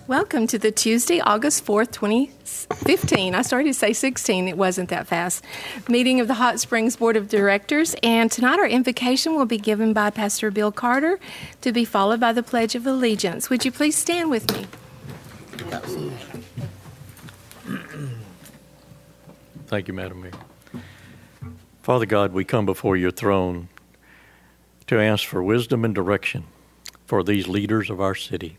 Welcome to the Tuesday, August 4th, 2015. I started to say 16. It wasn't that fast. Meeting of the Hot Springs Board of Directors. And tonight our invocation will be given by Pastor Bill Carter to be followed by the Pledge of Allegiance. Would you please stand with me? Thank you, Madam Mayor. Father God, we come before your throne to ask for wisdom and direction for these leaders of our city.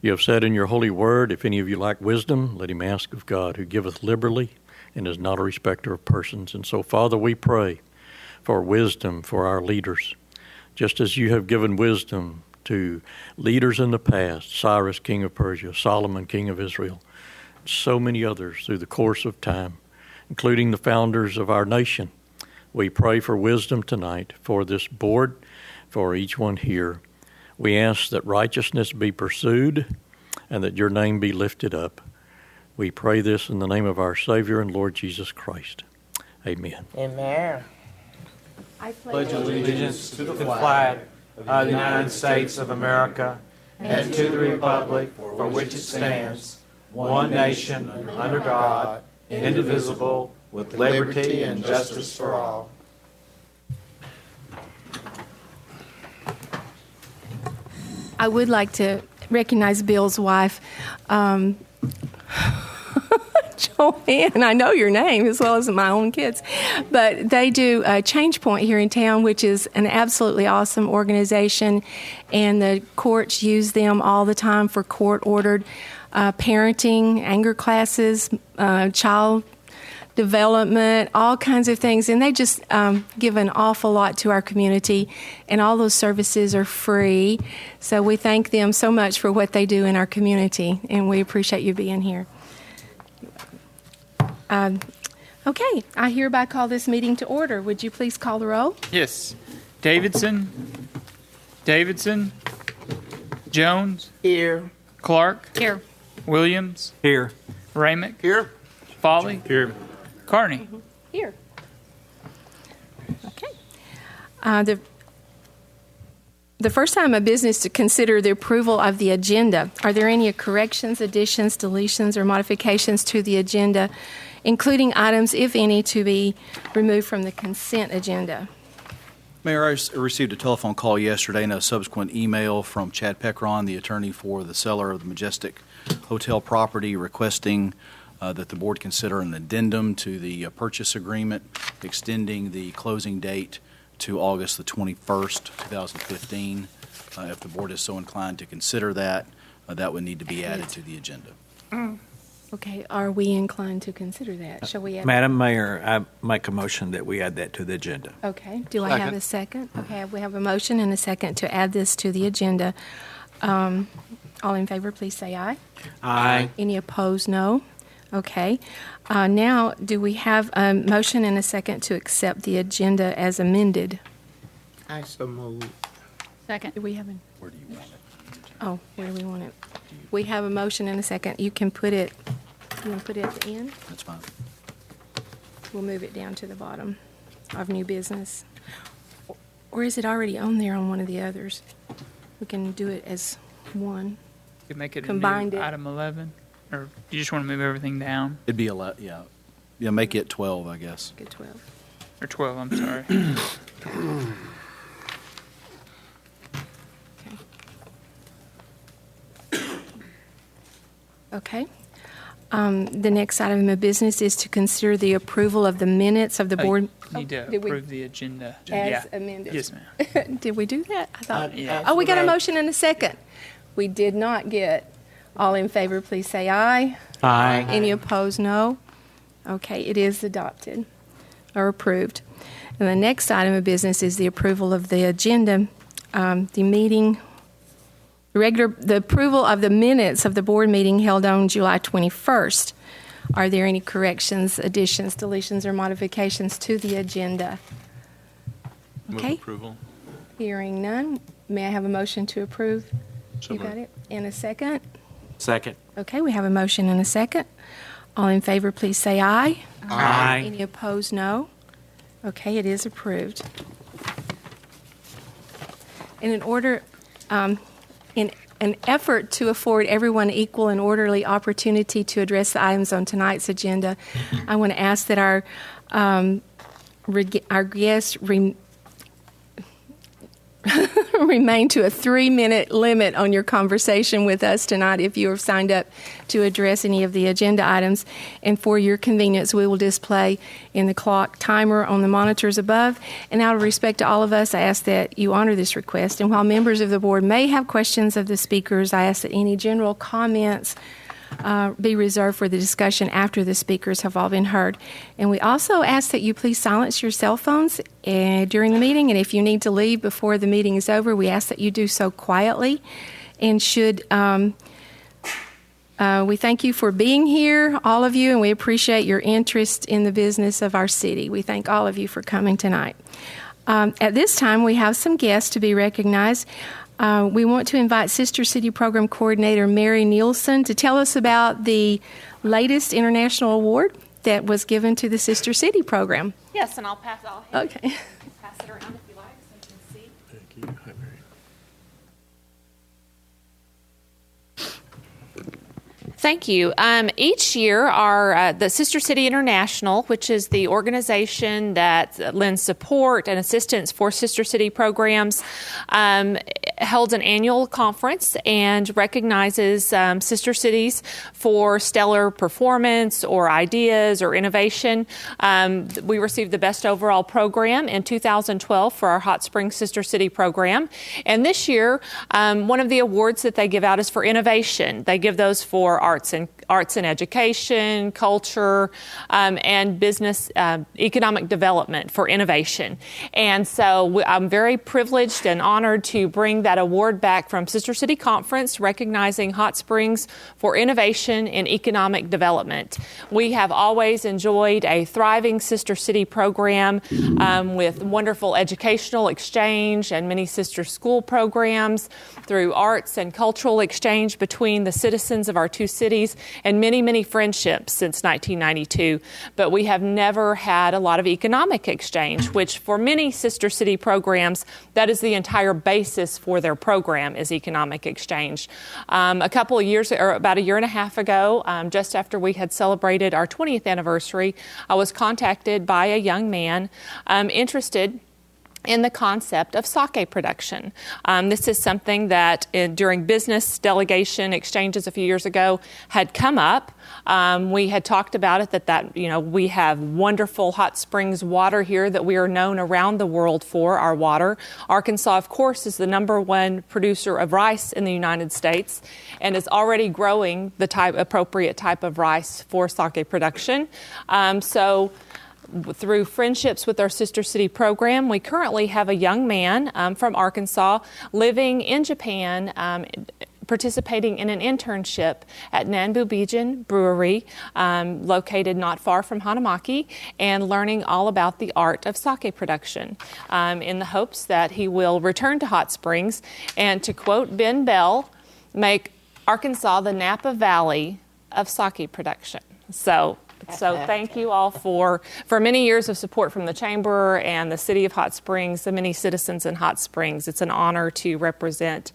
You have said in your holy word, if any of you lack wisdom, let him ask of God, who giveth liberally and is not a respecter of persons. And so, Father, we pray for wisdom for our leaders, just as you have given wisdom to leaders in the past, Cyrus, king of Persia, Solomon, king of Israel, so many others through the course of time, including the founders of our nation. We pray for wisdom tonight for this board, for each one here. We ask that righteousness be pursued and that your name be lifted up. We pray this in the name of our Savior and Lord Jesus Christ. Amen. Amen. I Pledge allegiance to the flag of the United States of America and to the republic for which it stands, one nation, under God, indivisible, with liberty and justice for all. I would like to recognize Bill's wife, Joanne. I know your name as well as my own kids. But they do Change Point here in town, which is an absolutely awesome organization. And the courts use them all the time for court-ordered parenting, anger classes, child development, all kinds of things. And they just give an awful lot to our community. And all those services are free. So we thank them so much for what they do in our community. And we appreciate you being here. Okay, I hereby call this meeting to order. Would you please call the roll? Yes. Davidson. Jones. Here. Clark. Here. Williams. Here. Ramick. Here. Foley. Here. Carney. Here. Okay. The first item of business to consider the approval of the agenda. Are there any corrections, additions, deletions, or modifications to the agenda, including items, if any, to be removed from the consent agenda? Mayor, I received a telephone call yesterday and a subsequent email from Chad Peckron, the attorney for the seller of the Majestic Hotel property, requesting that the board consider an addendum to the purchase agreement, extending the closing date to August the 21st, 2015. If the board is so inclined to consider that, that would need to be added to the agenda. Okay, are we inclined to consider that? Shall we add Madam Mayor, I make a motion that we add that to the agenda. Okay, do I have a second? Okay, we have a motion and a second to add this to the agenda. All in favor, please say aye. Aye. Any opposed, no. Okay. Now, do we have a motion and a second to accept the agenda as amended? I so move. Second. Do we have an? Where do you want it? Oh, where do we want it? We have a motion and a second. You can put it, you want to put it at the end? That's fine. We'll move it down to the bottom of new business. Or is it already on there on one of the others? We can do it as one. You could make it Combined a new it. item 11, or you just want to move everything down, It'd be yeah, make it 12, I guess. Get 12. or 12. I'm sorry. Okay. The next item of business is to consider the approval of the minutes of the board. You need to did we- approve the agenda. As amended. Yes, ma'am. Did we do that? I thought. Yeah. Oh, we got a motion and a second. We did not get. All in favor, please say aye. Aye. Any opposed, no. Okay, it is adopted or approved. And the next item of business is the approval of the agenda, the approval of the minutes of the board meeting held on July 21st. Are there any corrections, additions, deletions, or modifications to the agenda? Okay. Move approval. Hearing none, may I have a motion to approve? So You got moved. it? In a second? Second. Okay, we have a motion and a second. All in favor, please say aye. Aye. Any opposed, no. Okay, it is approved. And in order, in an effort to afford everyone equal and orderly opportunity to address the items on tonight's agenda, I want to ask that our guests remain to a 3-minute limit on your conversation with us tonight if you have signed up to address any of the agenda items. And for your convenience, we will display in the clock timer on the monitors above. And out of respect to all of us, I ask that you honor this request. And while members of the board may have questions of the speakers, I ask that any general comments be reserved for the discussion after the speakers have all been heard. And we also ask that you please silence your cell phones during the meeting, and if you need to leave before the meeting is over, we ask that you do so quietly. And we thank you for being here, all of you, and we appreciate your interest in the business of our city. We thank all of you for coming tonight. At this time, we have some guests to be recognized. We want to invite Sister City Program Coordinator Mary Nielsen to tell us about the latest international award that was given to the Sister City program. Yes, and I'll pass it. Okay. Pass it around if you like, so you can see. Thank you. Hi, Mary. Thank you. Each year, the Sister City International, which is the organization that lends support and assistance for Sister City programs, held an annual conference and recognizes sister cities for stellar performance or ideas or innovation. We received the best overall program in 2012 for our Hot Springs Sister City program. And this year, one of the awards that they give out is for innovation. They give those for arts and education, culture, and business, economic development for innovation. And so I'm very privileged and honored to bring that award back from Sister City Conference, recognizing Hot Springs for innovation in economic development. We have always enjoyed a thriving Sister City program with wonderful educational exchange and many sister school programs through arts and cultural exchange between the citizens of our two cities, and many, many friendships since 1992. But we have never had a lot of economic exchange, which for many sister city programs, that is the entire basis for their program is economic exchange. A couple of years, or about a year and a half ago, just after we had celebrated our 20th anniversary, I was contacted by a young man interested in the concept of sake production. This is something that during business delegation exchanges a few years ago had come up. We had talked about it that we have wonderful hot springs water here that we are known around the world for, our water. Arkansas, of course, is the #1 producer of rice in the United States and is already growing the appropriate type of rice for sake production. Through friendships with our Sister City program, we currently have a young man from Arkansas living in Japan, participating in an internship at Nanbu Brewery, located not far from Hanamaki, and learning all about the art of sake production in the hopes that he will return to Hot Springs and, to quote Ben Bell, make Arkansas the Napa Valley of sake production. So thank you all for many years of support from the Chamber and the City of Hot Springs, the many citizens in Hot Springs. It's an honor to represent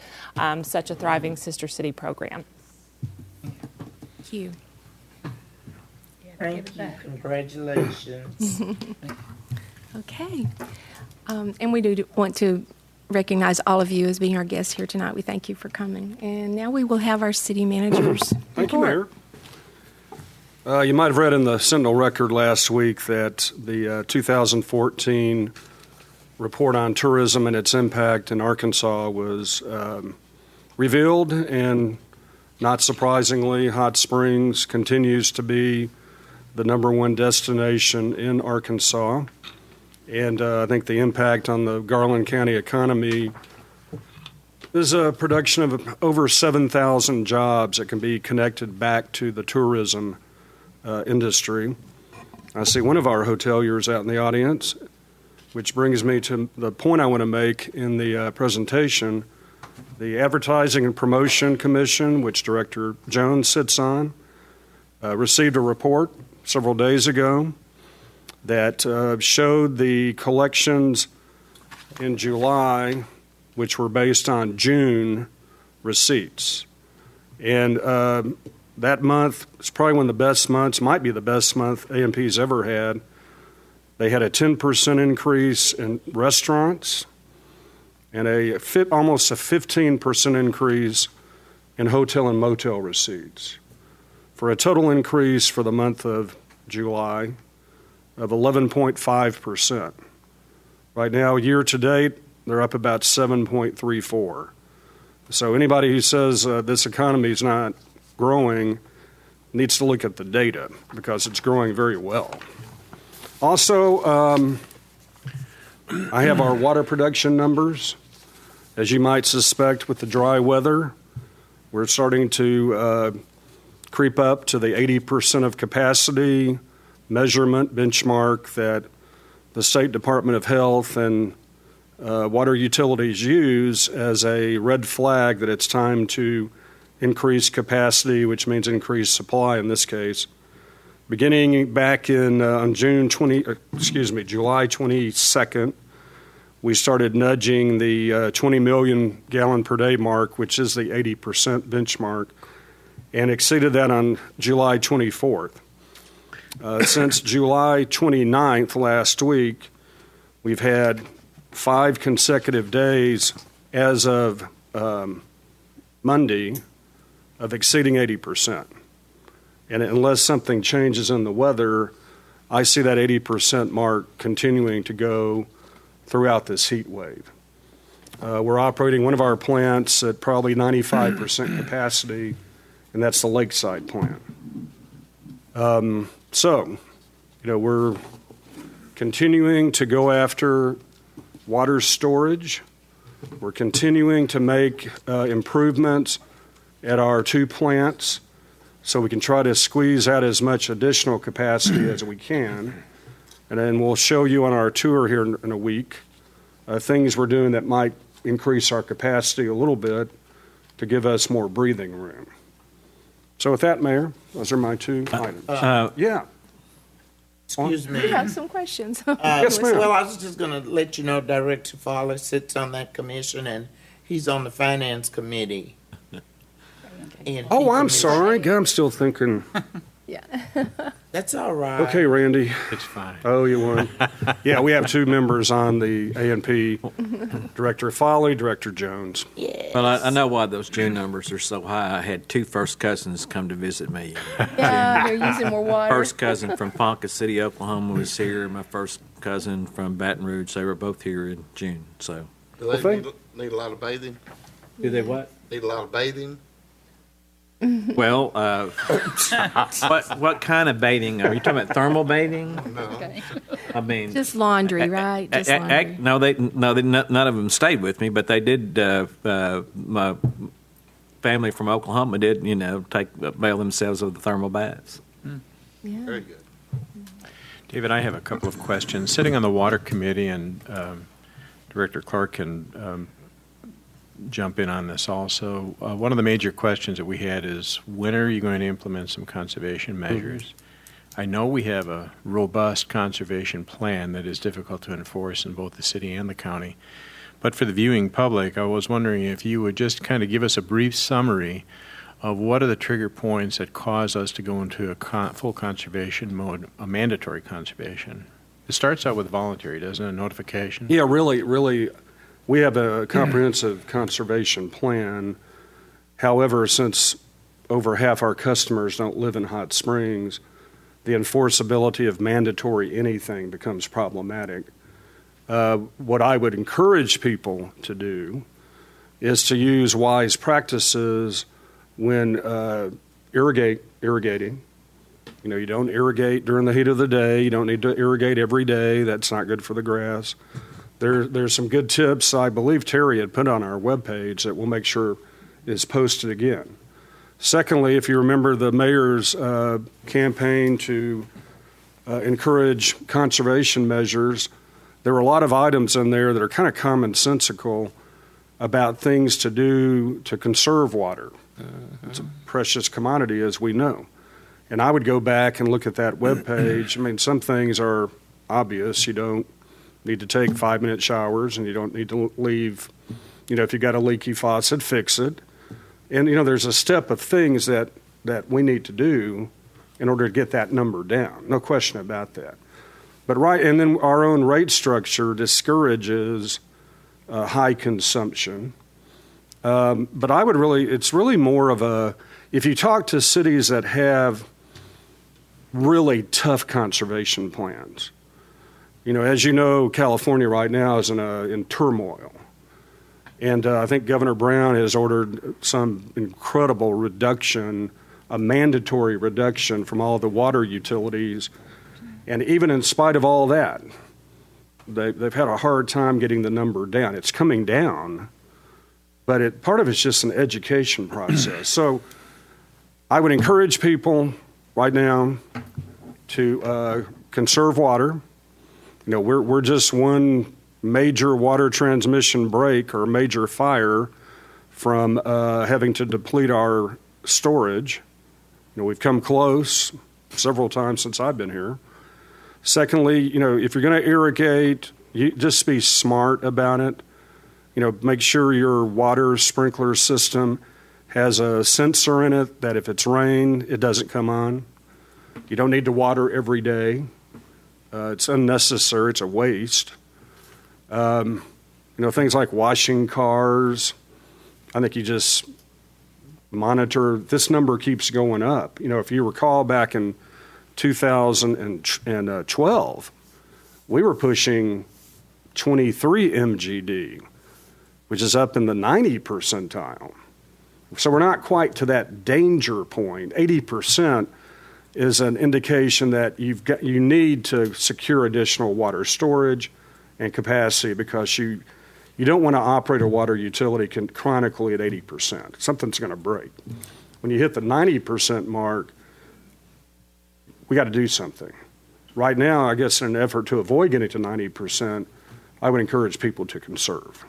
such a thriving Sister City program. Thank you. Thank you. Congratulations. Okay. And we do want to recognize all of you as being our guests here tonight. We thank you for coming. And now we will have our city managers. Thank you, Mayor. You might have read in the Sentinel Record last week that the 2014 report on tourism and its impact in Arkansas was revealed, and not surprisingly, Hot Springs continues to be the #1 destination in Arkansas. And I think the impact on the Garland County economy is a production of over 7,000 jobs that can be connected back to the tourism industry. I see one of our hoteliers out in the audience, which brings me to the point I want to make in the presentation. The Advertising and Promotion Commission, which Director Jones sits on, received a report several days ago that showed the collections in July, which were based on June receipts. And that month is probably one of the best months, might be the best month AMP's ever had. They had a 10% increase in restaurants and almost a 15% increase in hotel and motel receipts, for a total increase for the month of July of 11.5%. Right now, year to date, they're up about 7.34. So anybody who says this economy is not growing needs to look at the data, because it's growing very well. Also, I have our water production numbers. As you might suspect, with the dry weather, we're starting to creep up to the 80% of capacity measurement benchmark that the State Department of Health and water utilities use as a red flag that it's time to increase capacity, which means increase supply in this case. Beginning back in on July 22nd, we started nudging the 20 million gallon per day mark, which is the 80% benchmark, and exceeded that on July 24th. Since July 29th, last week, we've had 5 consecutive days as of Monday of exceeding 80%. And unless something changes in the weather, I see that 80% mark continuing to go throughout this heat wave. We're operating one of our plants at probably 95% capacity, and that's the Lakeside plant. We're continuing to go after water storage. We're continuing to make improvements at our 2 plants so we can try to squeeze out as much additional capacity as we can. And then we'll show you on our tour here in a week things we're doing that might increase our capacity a little bit to give us more breathing room. So with that, Mayor, those are my 2 items. Yeah. Excuse me. We have some questions. Yes, ma'am. Well, I was just going to let you know Director Fowler sits on that commission, and he's on the Finance Committee. Oh, I'm sorry. God, I'm still thinking. Yeah. That's all right. Okay, Randy. It's fine. Oh, you won. Yeah, we have 2 members on the A&P, Director Foley, Director Jones. Yes. Well, I know why those June numbers are so high. I had 2 first cousins come to visit me. Yeah, they're using more water. First cousin from Ponca City, Oklahoma was here. My first cousin from Baton Rouge. They were both here in June. So. Do they need a lot of bathing? Do they what? Need a lot of bathing? Well, what kind of bathing? Are you talking about thermal bathing? No. Okay. I mean, Just laundry, right? Just laundry. No, none of them stayed with me, but they did. My family from Oklahoma did, bail themselves with the thermal baths. Yeah. Very good. David, I have a couple of questions. Sitting on the Water Committee, and Director Clark can jump in on this also. One of the major questions that we had is, when are you going to implement some conservation measures? I know we have a robust conservation plan that is difficult to enforce in both the city and the county. But for the viewing public, I was wondering if you would just kind of give us a brief summary of what are the trigger points that cause us to go into a full conservation mode, a mandatory conservation. It starts out with voluntary, doesn't it? Notification? Yeah, really, we have a comprehensive conservation plan. However, since over half our customers don't live in Hot Springs, the enforceability of mandatory anything becomes problematic. What I would encourage people to do is to use wise practices when irrigating. You don't irrigate during the heat of the day. You don't need to irrigate every day. That's not good for the grass. There's some good tips I believe Terry had put on our webpage that we'll make sure is posted again. Secondly, if you remember the mayor's campaign to encourage conservation measures, there were a lot of items in there that are kind of commonsensical about things to do to conserve water. It's a precious commodity, as we know. And I would go back and look at that webpage. I mean, some things are obvious. You don't need to take 5-minute showers, and you don't need to leave, if you got a leaky faucet, fix it. And, there's a step of things that we need to do in order to get that number down. No question about that. But and then our own rate structure discourages high consumption. But it's really more of if you talk to cities that have really tough conservation plans, as you know, California right now is in turmoil. And I think Governor Brown has ordered some incredible reduction, a mandatory reduction from all the water utilities. And even in spite of all that, they've had a hard time getting the number down. It's coming down, but part of it's just an education process. So I would encourage people right now to conserve water. We're just one major water transmission break or major fire from having to deplete our storage. We've come close several times since I've been here. Secondly, if you're going to irrigate, you just be smart about it. Make sure your water sprinkler system has a sensor in it that if it's rain, it doesn't come on. You don't need to water every day. It's unnecessary. It's a waste. Things like washing cars. I think you just monitor. This number keeps going up. If you recall back in 2012, we were pushing 23 MGD, which is up in the 90 percentile. So we're not quite to that danger point. 80% is an indication that you need to secure additional water storage and capacity because you don't want to operate a water utility chronically at 80%. Something's going to break. When you hit the 90% mark, we got to do something. Right now, I guess in an effort to avoid getting to 90%, I would encourage people to conserve.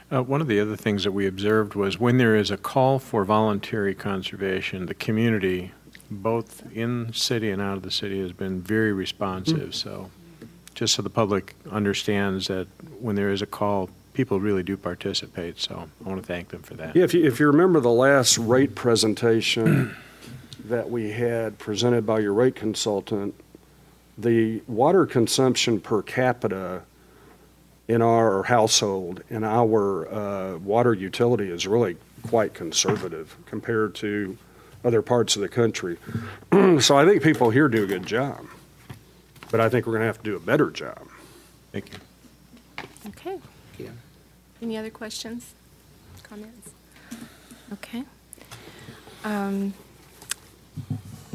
One of the other things that we observed was when there is a call for voluntary conservation, the community, both in the city and out of the city, has been very responsive. So just so the public understands that when there is a call, people really do participate. So I want to thank them for that. Yeah, if you remember the last rate presentation that we had presented by your rate consultant, the water consumption per capita in our household, in our water utility is really quite conservative compared to other parts of the country. So I think people here do a good job, but I think we're going to have to do a better job. Thank you. Okay. Yeah. Any other questions, comments? Okay.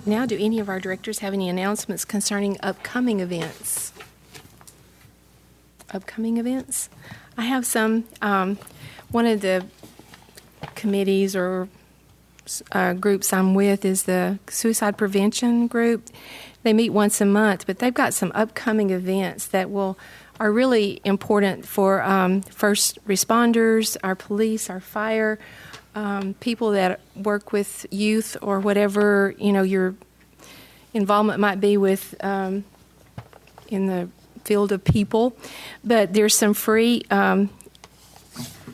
Now, do any of our directors have any announcements concerning upcoming events? Upcoming events? I have some. One of the committees or groups I'm with is the suicide prevention group. They meet once a month, but they've got some upcoming events that are really important for first responders, our police, our fire, people that work with youth or whatever your involvement might be with in the field of people. But there's some free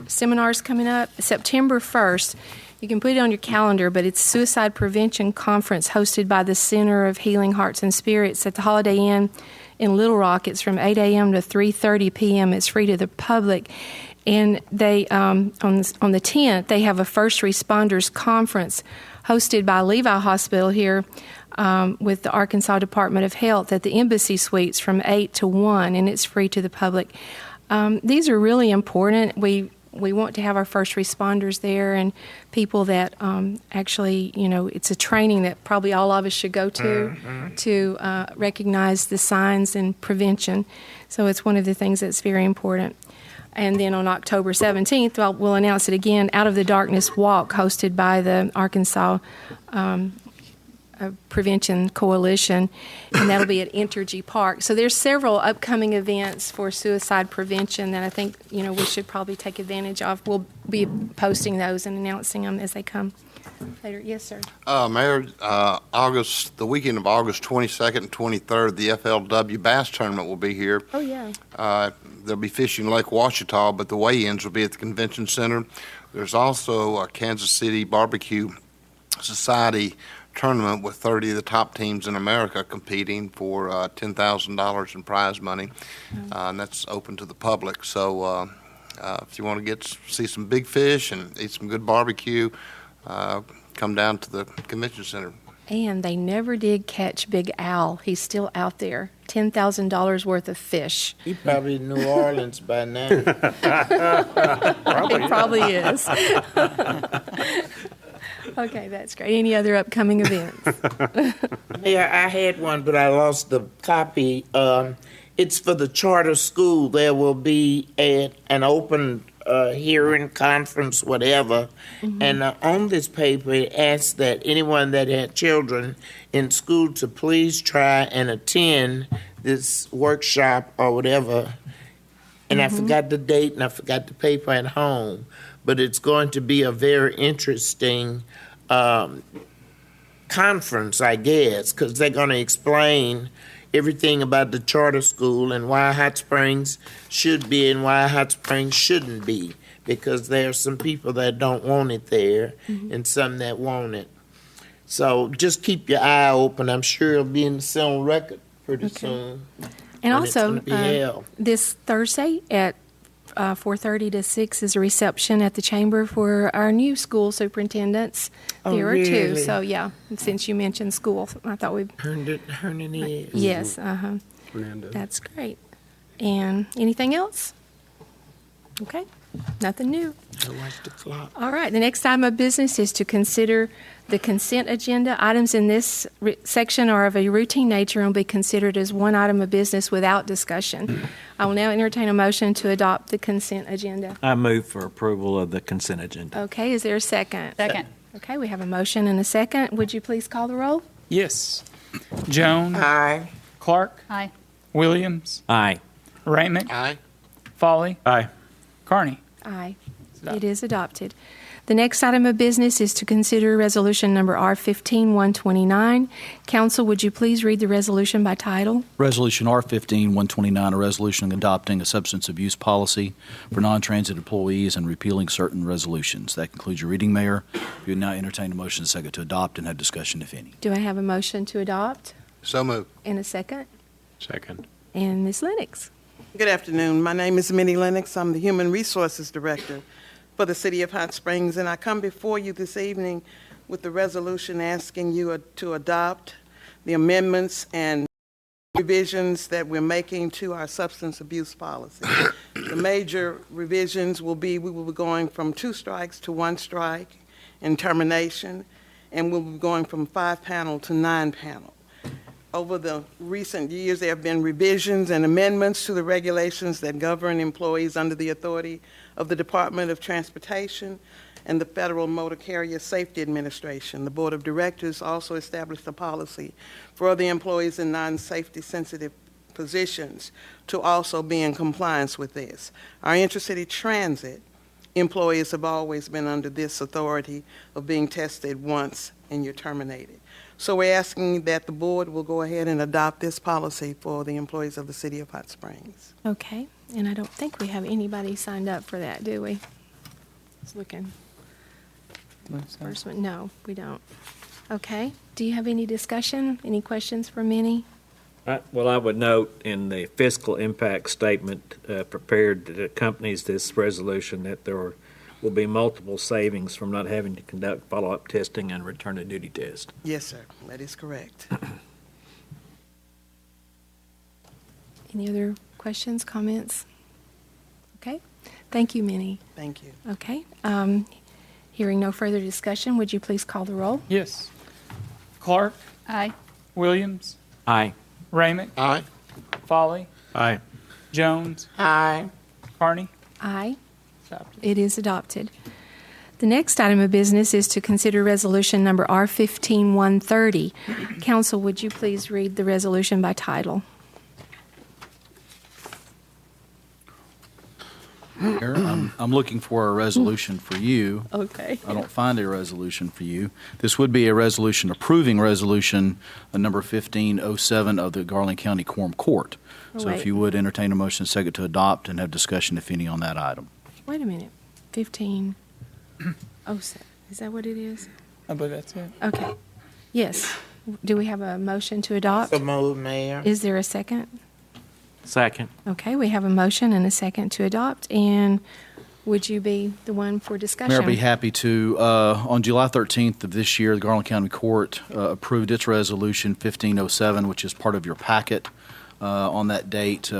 seminars coming up September 1st. You can put it on your calendar, but it's Suicide Prevention Conference hosted by the Center of Healing Hearts and Spirits at the Holiday Inn in Little Rock. It's from 8 a.m. to 3:30 p.m. It's free to the public. And they on the 10th, they have a first responders conference hosted by Levi Hospital here with the Arkansas Department of Health at the Embassy Suites from 8 to 1, and it's free to the public. These are really important. We want to have our first responders there and people that actually, it's a training that probably all of us should go to recognize the signs and prevention. So it's one of the things that's very important. And then on October 17th, we'll announce it again, Out of the Darkness Walk, hosted by the Arkansas Prevention Coalition, and that'll be at Entergy Park. So there's several upcoming events for suicide prevention that I think, we should probably take advantage of. We'll be posting those and announcing them as they come later. Yes, sir. Mayor, the weekend of August 22nd and 23rd, the FLW Bass Tournament will be here. Oh, yeah. They'll be fishing Lake Ouachita, but the weigh-ins will be at the Convention Center. There's also a Kansas City Barbecue Society tournament with 30 of the top teams in America competing for $10,000 in prize money, and that's open to the public. So if you want to see some big fish and eat some good barbecue, come down to the convention center. And they never did catch Big Al. He's still out there. $10,000 worth of fish. He probably in New Orleans by now. He probably is. Okay, that's great. Any other upcoming events? Yeah, I had one, but I lost the copy. It's for the charter school. There will be an open hearing, conference, whatever. And on this paper, it asks that anyone that had children in school to please try and attend this workshop or whatever. And I forgot the date and I forgot the paper at home. But it's going to be a very interesting conference, I guess, because they're going to explain everything about the charter school and why Hot Springs should be and why Hot Springs shouldn't be, because there are some people that don't want it there and some that want it. So just keep your eye open. I'm sure it'll be in the Sentinel Record pretty soon. And it's also, gonna be held. this Thursday at 4:30 to 6 is a reception at the chamber for our new school superintendents. Oh, There are two. really? So, yeah, since you mentioned school, I thought we'd. Hernandez. Yes, that's great. And anything else? Okay, nothing new. I watched the clock. All right, the next item of business is to consider the consent agenda. Items in this section are of a routine nature and will be considered as one item of business without discussion. I will now entertain a motion to adopt the consent agenda. I move for approval of the consent agenda. Okay, is there a second? Second. Okay, we have a motion and a second. Would you please call the roll? Yes. Jones. Aye. Clark. Aye. Williams. Aye. Ramick. Aye. Folly. Aye. Carney. Aye. It is adopted. The next item of business is to consider resolution number R15-129. Council, would you please read the resolution by title? Resolution R15-129, a resolution adopting a substance abuse policy for non-transit employees and repealing certain resolutions. That concludes your reading, Mayor. You now entertain a motion second to adopt and have discussion, if any. Do I have a motion to adopt So moved. and a second? Second. And Ms. Lennox? Good afternoon. My name is Minnie Lennox. I'm the Human Resources Director for the City of Hot Springs, and I come before you this evening with the resolution asking you to adopt the amendments and revisions that we're making to our substance abuse policy. The major revisions will be we will be going from 2 strikes to 1 strike in termination, and we'll be going from 5-panel to 9-panel. Over the recent years, there have been revisions and amendments to the regulations that govern employees under the authority of the Department of Transportation and the Federal Motor Carrier Safety Administration. The Board of Directors also established a policy for other employees in non-safety sensitive positions to also be in compliance with this. Our intercity transit employees have always been under this authority of being tested once and you're terminated. So we're asking that the board will go ahead and adopt this policy for the employees of the City of Hot Springs. Okay, and I don't think we have anybody signed up for that, do we? Just looking. First one, no, we don't. Okay, do you have any discussion, any questions for Minnie? Well, I would note in the fiscal impact statement prepared that accompanies this resolution that there will be multiple savings from not having to conduct follow-up testing and return to duty test. Yes, sir, that is correct. Any other questions, comments? Okay, thank you, Minnie. Thank you. Okay, hearing no further discussion, would you please call the roll? Yes. Clark. Aye. Williams. Aye. Ramick. Aye. Folly. Aye. Jones. Aye. Carney. Aye. It is adopted. The next item of business is to consider resolution number R15-130. Council, would you please read the resolution by title? Mayor, I'm looking for a resolution for you. Okay. I don't find a resolution for you. This would be a resolution approving resolution number 1507 of the Garland County Quorum Court. So if you would entertain a motion second to adopt and have discussion, if any, on that item. Wait a minute. 15. Oh, is that what it is? I believe that's it. Okay. Yes. Do we have a motion to adopt? So moved, Mayor. Is there a second? Second. Okay, we have a motion and a second to adopt. And would you be the one for discussion? Mayor, I'd be happy to. On July 13th of this year, the Garland County Court approved its resolution 1507, which is part of your packet. On that date,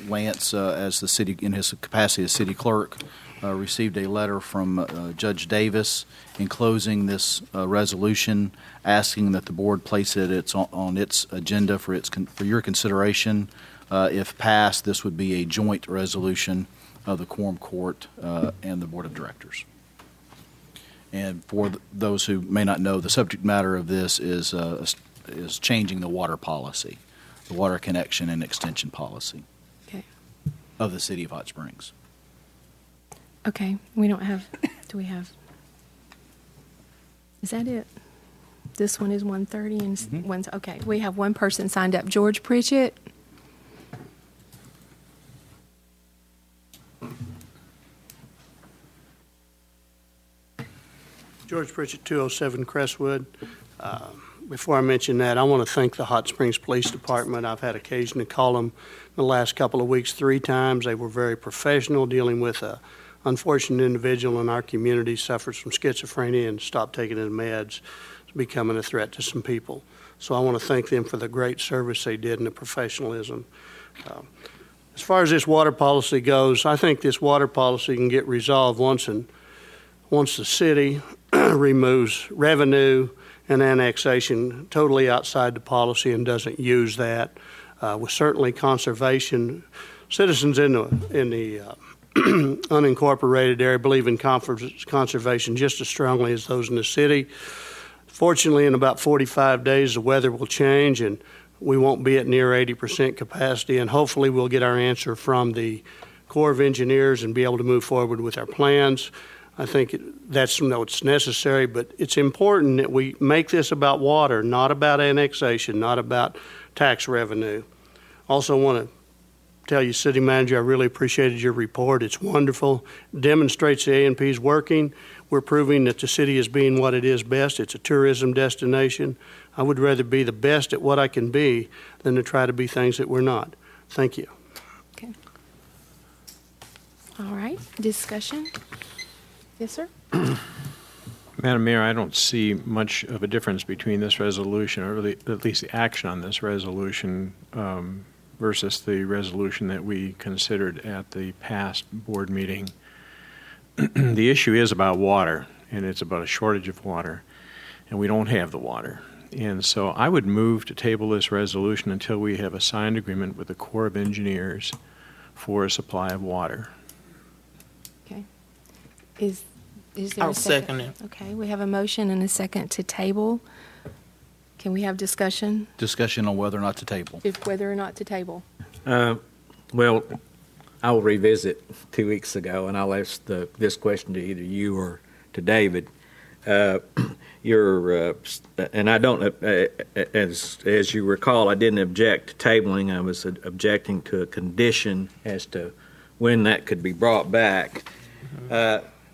Lance, as the city, in his capacity as city clerk, received a letter from Judge Davis enclosing this resolution, asking that the board place it on its agenda for your consideration. If passed, this would be a joint resolution of the Quorum Court and the Board of Directors. And for those who may not know, the subject matter of this is changing the water policy, the water connection and extension policy of the City of Hot Springs. Okay, we don't have, do we have, is that it? This one is 1:30 and one's, okay, we have one person signed up. George Pritchett. George Pritchett, 207 Crestwood. Before I mention that, I want to thank the Hot Springs Police Department. I've had occasion to call them the last couple of weeks 3 times. They were very professional dealing with a unfortunate individual in our community, suffers from schizophrenia and stopped taking his meds. It's becoming a threat to some people. So I want to thank them for the great service they did and the professionalism. As far as this water policy goes, I think this water policy can get resolved once the city removes revenue and annexation totally outside the policy and doesn't use that. With certainly conservation, citizens in the unincorporated area believe in conservation just as strongly as those in the city. Fortunately, in about 45 days, the weather will change and we won't be at near 80% capacity, and hopefully we'll get our answer from the Corps of Engineers and be able to move forward with our plans. I think that's what's necessary, but it's important that we make this about water, not about annexation, not about tax revenue. Also want to tell you, City Manager, I really appreciated your report. It's wonderful. It demonstrates the A&P is working. We're proving that the city is being what it is best. It's a tourism destination. I would rather be the best at what I can be than to try to be things that we're not. Thank you. Okay. All right, discussion? Yes, sir? Madam Mayor, I don't see much of a difference between this resolution, or at least the action on this resolution, versus the resolution that we considered at the past board meeting. The issue is about water, and it's about a shortage of water, and we don't have the water. And so I would move to table this resolution until we have a signed agreement with the Corps of Engineers for a supply of water. Okay. Is there I'll a second? second it. Okay, we have a motion and a second to table. Can we have discussion Discussion on whether or not to table. if whether or not to table? Well, I'll revisit 2 weeks ago, and I'll ask this question to either you or to David. And I don't, as you recall, I didn't object to tabling. I was objecting to a condition as to when that could be brought back.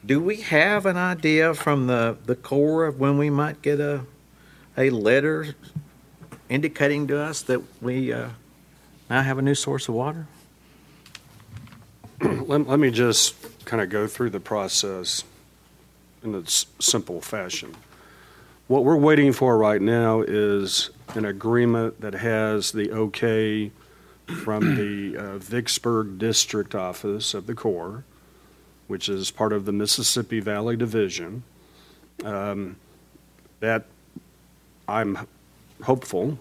Do we have an idea from the Corps of when we might get a letter indicating to us that we now have a new source of water? Let me just kind of go through the process in a simple fashion. What we're waiting for right now is an agreement that has the okay from the Vicksburg District Office of the Corps, which is part of the Mississippi Valley Division, that I'm hopeful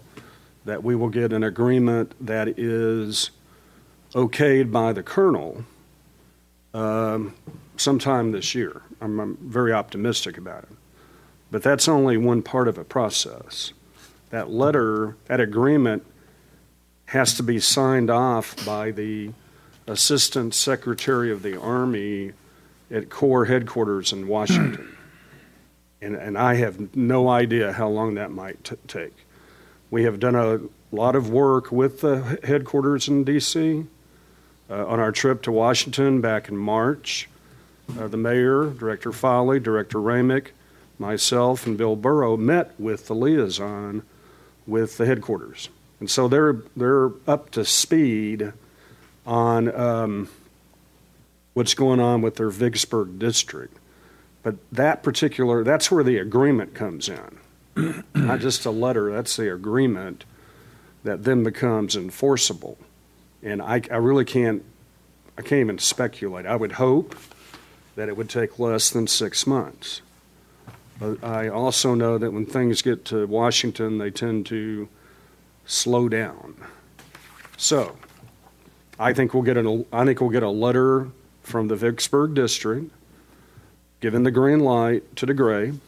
that we will get an agreement that is okayed by the Colonel sometime this year. I'm very optimistic about it. But that's only one part of a process. That letter, that agreement, has to be signed off by the Assistant Secretary of the Army at Corps headquarters in Washington. And I have no idea how long that might take. We have done a lot of work with the headquarters in D.C. On our trip to Washington back in March. the mayor, Director Foley, Director Ramick, myself, and Bill Burrow met with the liaison with the headquarters. And so they're up to speed on what's going on with their Vicksburg district. But that's where the agreement comes in. Not just a letter, that's the agreement that then becomes enforceable. And I can't even speculate. I would hope that it would take less than 6 months. But I also know that when things get to Washington, they tend to slow down. So I think we'll get a letter from the Vicksburg district giving the green light to DeGray.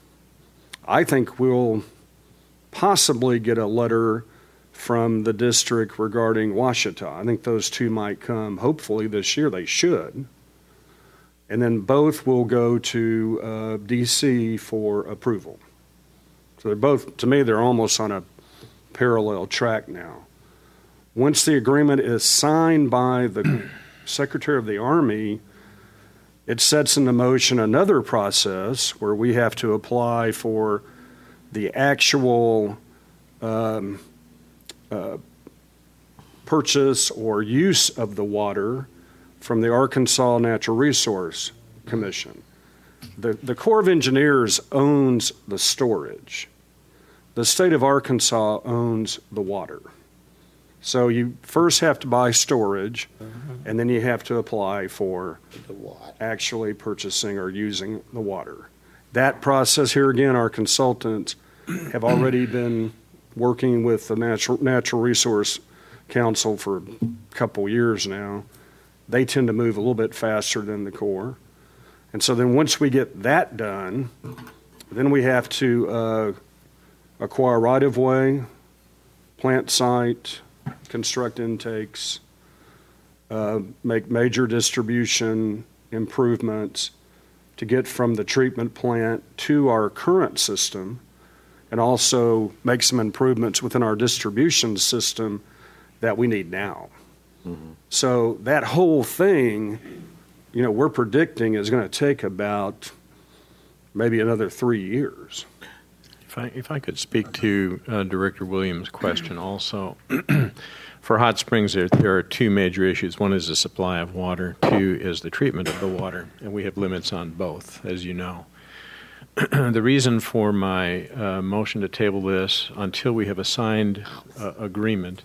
I think we'll possibly get a letter from the district regarding Ouachita. I think those two might come hopefully this year. They should. And then both will go to D.C. for approval. So they're both, to me, they're almost on a parallel track now. Once the agreement is signed by the Secretary of the Army, it sets into motion another process where we have to apply for the actual purchase or use of the water from the Arkansas Natural Resource Commission. The Corps of Engineers owns the storage. The state of Arkansas owns the water. So you first have to buy storage, and then you have to apply for actually purchasing or using the water. That process here again, our consultants have already been working with the Natural Resource Council for a couple years now. They tend to move a little bit faster than the Corps. And so then once we get that done, then we have to acquire right-of-way, plant site, construct intakes, make major distribution improvements to get from the treatment plant to our current system, and also make some improvements within our distribution system that we need now. So that whole thing, we're predicting is going to take about maybe another 3 years. If I could speak to Director Williams' question also. For Hot Springs, there are two major issues. One is the supply of water. Two is the treatment of the water, and we have limits on both, as you know. The reason for my motion to table this until we have a signed agreement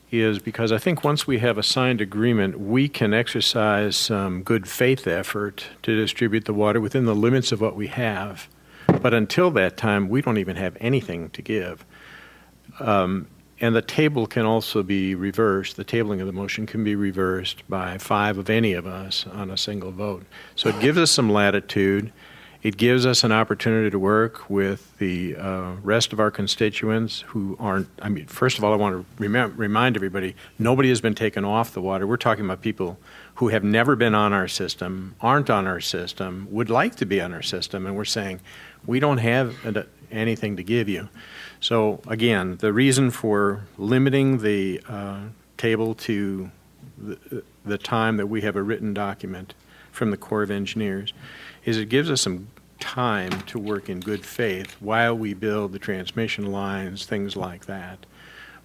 is because I think once we have a signed agreement, we can exercise some good faith effort to distribute the water within the limits of what we have. But until that time, we don't even have anything to give. And the table can also be reversed. The tabling of the motion can be reversed by 5 of any of us on a single vote. So it gives us some latitude. It gives us an opportunity to work with the rest of our constituents who aren't, first of all, I want to remind everybody, nobody has been taken off the water. We're talking about people who have never been on our system, aren't on our system, would like to be on our system, and we're saying, we don't have anything to give you. So again, the reason for limiting the table to the time that we have a written document from the Corps of Engineers is it gives us some time to work in good faith while we build the transmission lines, things like that.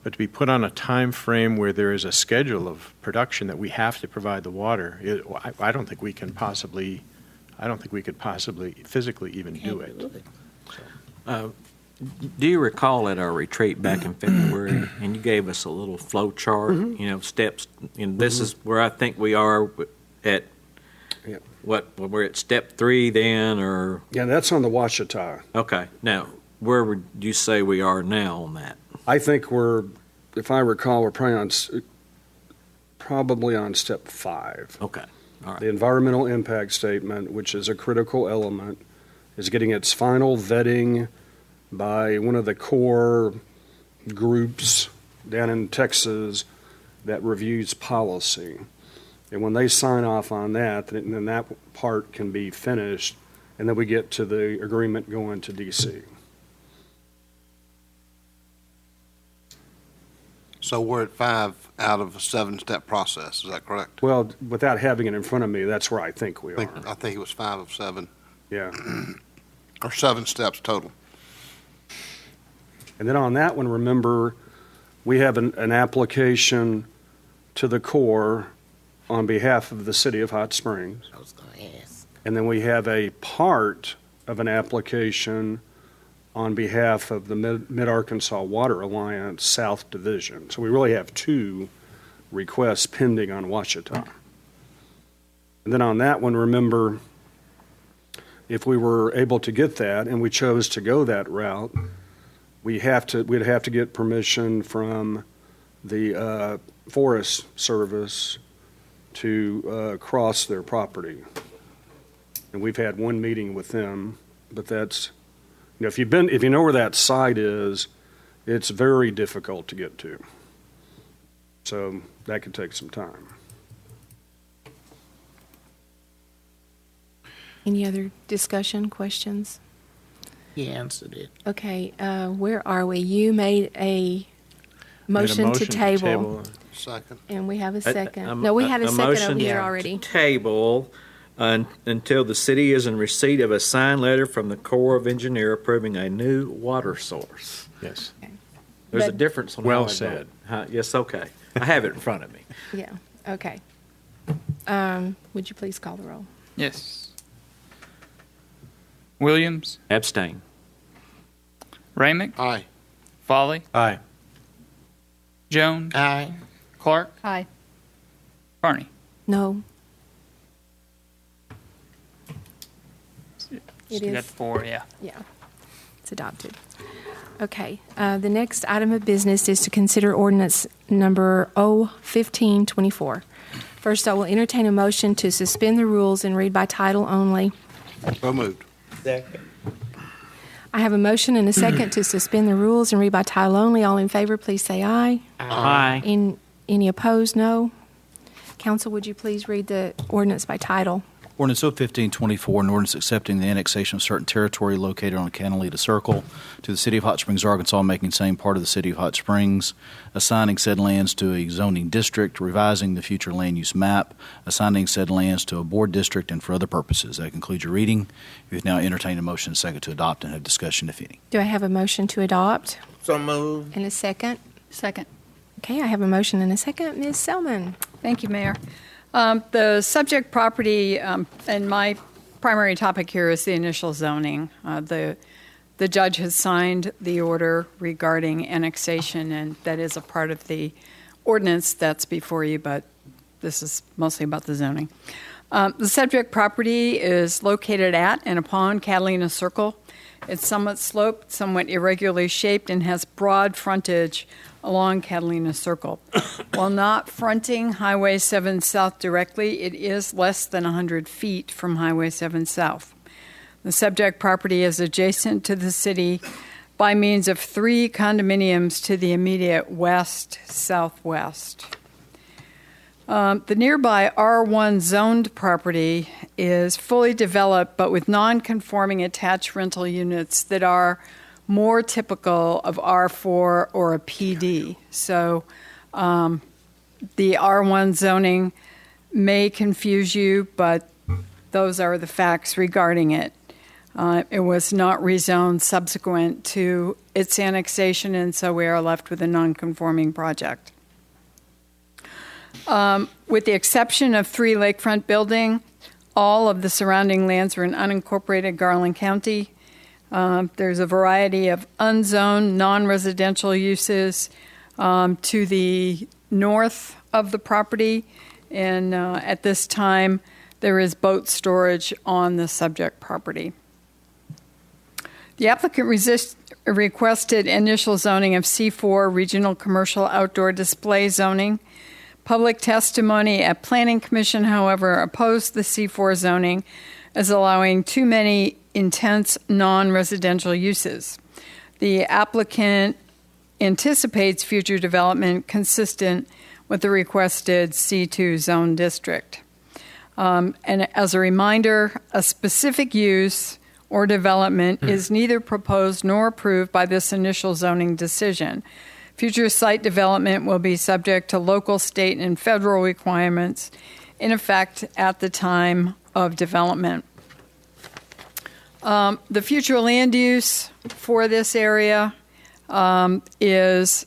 But to be put on a time frame where there is a schedule of production that we have to provide the water, I don't think we can possibly, physically even do it. Do you recall at our retreat back in February, and you gave us a little flow chart, steps, and this is where I think we are at, we're at step 3 then, or? Yeah, that's on the Ouachita. Okay. Now, where would you say we are now on that? I think if I recall, we're probably on step 5. Okay. All right. The environmental impact statement, which is a critical element, is getting its final vetting by one of the core groups down in Texas that reviews policy. And when they sign off on that, then that part can be finished, and then we get to the agreement going to D.C. So we're at 5 out of a 7-step process, is that correct? Well, without having it in front of me, that's where I think we are. I think it was 5 of 7, Yeah. or 7 steps total. And then on that one, remember, we have an application to the Corps on behalf of the city of Hot Springs. I was going to ask. And then we have a part of an application on behalf of the Mid-Arkansas Water Alliance South Division. So we really have 2 requests pending on Ouachita. And then on that one, remember, if we were able to get that and we chose to go that route, we'd have to get permission from the Forest Service to cross their property. And we've had 1 meeting with them, but that's, you know, if you know where that site is, it's very difficult to get to. So that could take some time. Any other discussion, questions? He answered it. Okay, where are we? You made a motion to table. Second. And we have a second. No, we had a second motion over here to already. Table until the city is in receipt of a signed letter from the Corps of Engineers approving a new water source. Yes. There's a But- difference on Well how I said. vote. Yes, okay. I have it in front of me. Yeah, okay. Would you please call the roll? Yes. Williams, Abstain. Ramick, Aye. Folly, Aye. Jones, Aye. Clark, Aye. Carney. No. It You got is. 4, yeah. Yeah, it's adopted. Okay, the next item of business is to consider ordinance number 01524. First, I will entertain a motion to suspend the rules and read by title only. So moved. Second. I have a motion and a second to suspend the rules and read by title only. All in favor, please say aye. Aye. Any opposed, no. Council, would you please read the ordinance by title? Ordinance 01524, an ordinance accepting the annexation of certain territory located on Catalina Circle to the City of Hot Springs, Arkansas, making same part of the City of Hot Springs, assigning said lands to a zoning district, revising the future land use map, assigning said lands to a board district, and for other purposes. That concludes your reading. You've now entertained a motion second to adopt and have discussion, if any. Do I have a motion to adopt So moved. and a second? Second. Okay, I have a motion and a second. Ms. Selman? Thank you, Mayor. The subject property, and my primary topic here is the initial zoning. The judge has signed the order regarding annexation, and that is a part of the ordinance that's before you, but this is mostly about the zoning. The subject property is located at and upon Catalina Circle. It's somewhat sloped, somewhat irregularly shaped, and has broad frontage along Catalina Circle. While not fronting Highway 7 South directly, it is less than 100 feet from Highway 7 South. The subject property is adjacent to the city by means of 3 condominiums to the immediate west-southwest. The nearby R1 zoned property is fully developed, but with non-conforming attached rental units that are more typical of R4 or a PD. So the R1 zoning may confuse you, but those are the facts regarding it. It was not rezoned subsequent to its annexation, and so we are left with a non-conforming project. With the exception of 3 lakefront buildings, all of the surrounding lands are in unincorporated Garland County. There's a variety of unzoned, non-residential uses to the north of the property, and at this time, there is boat storage on the subject property. The applicant requested initial zoning of C4 Regional Commercial Outdoor Display zoning. Public testimony at Planning Commission, however, opposed the C4 zoning as allowing too many intense non-residential uses. The applicant anticipates future development consistent with the requested C2 zone district. And as a reminder, a specific use or development is neither proposed nor approved by this initial zoning decision. Future site development will be subject to local, state, and federal requirements in effect at the time of development. The future land use for this area is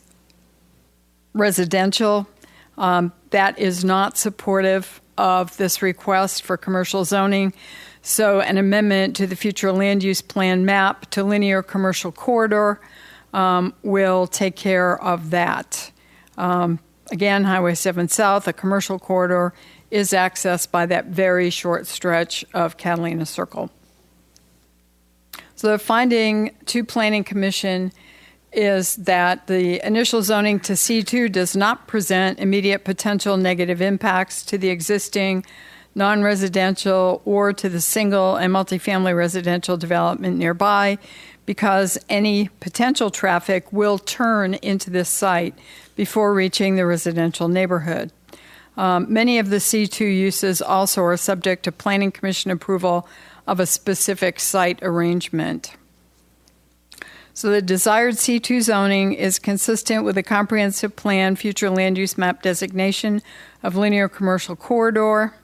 residential. That is not supportive of this request for commercial zoning. So an amendment to the future land use plan map to linear commercial corridor will take care of that. Again, Highway 7 South, a commercial corridor, is accessed by that very short stretch of Catalina Circle. So the finding to Planning Commission is that the initial zoning to C2 does not present immediate potential negative impacts to the existing non-residential or to the single and multifamily residential development nearby, because any potential traffic will turn into this site before reaching the residential neighborhood. Many of the C2 uses also are subject to Planning Commission approval of a specific site arrangement. So the desired C2 zoning is consistent with the comprehensive plan future land use map designation of linear commercial corridor,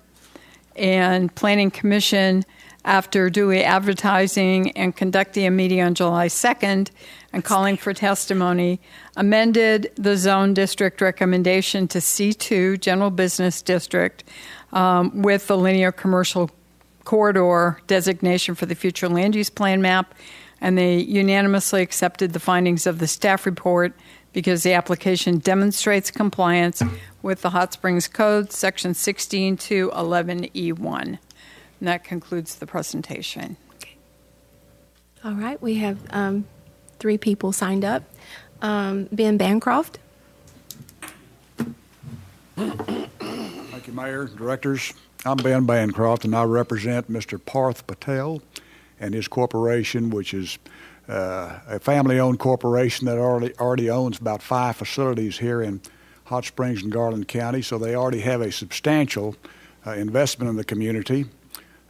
and Planning Commission, after duly advertising and conducting a meeting on July 2nd and calling for testimony, amended the zone district recommendation to C2, General Business District, with the linear commercial corridor designation for the future land use plan map, and they unanimously accepted the findings of the staff report because the application demonstrates compliance with the Hot Springs Code, Section 16 to 11E1. And that concludes the presentation. Okay. All right, we have 3 people signed up. Ben Bancroft. Thank you, Mayor, directors. I'm Ben Bancroft, and I represent Mr. Parth Patel and his corporation, which is a family-owned corporation that already owns about 5 facilities here in Hot Springs and Garland County, so they already have a substantial investment in the community.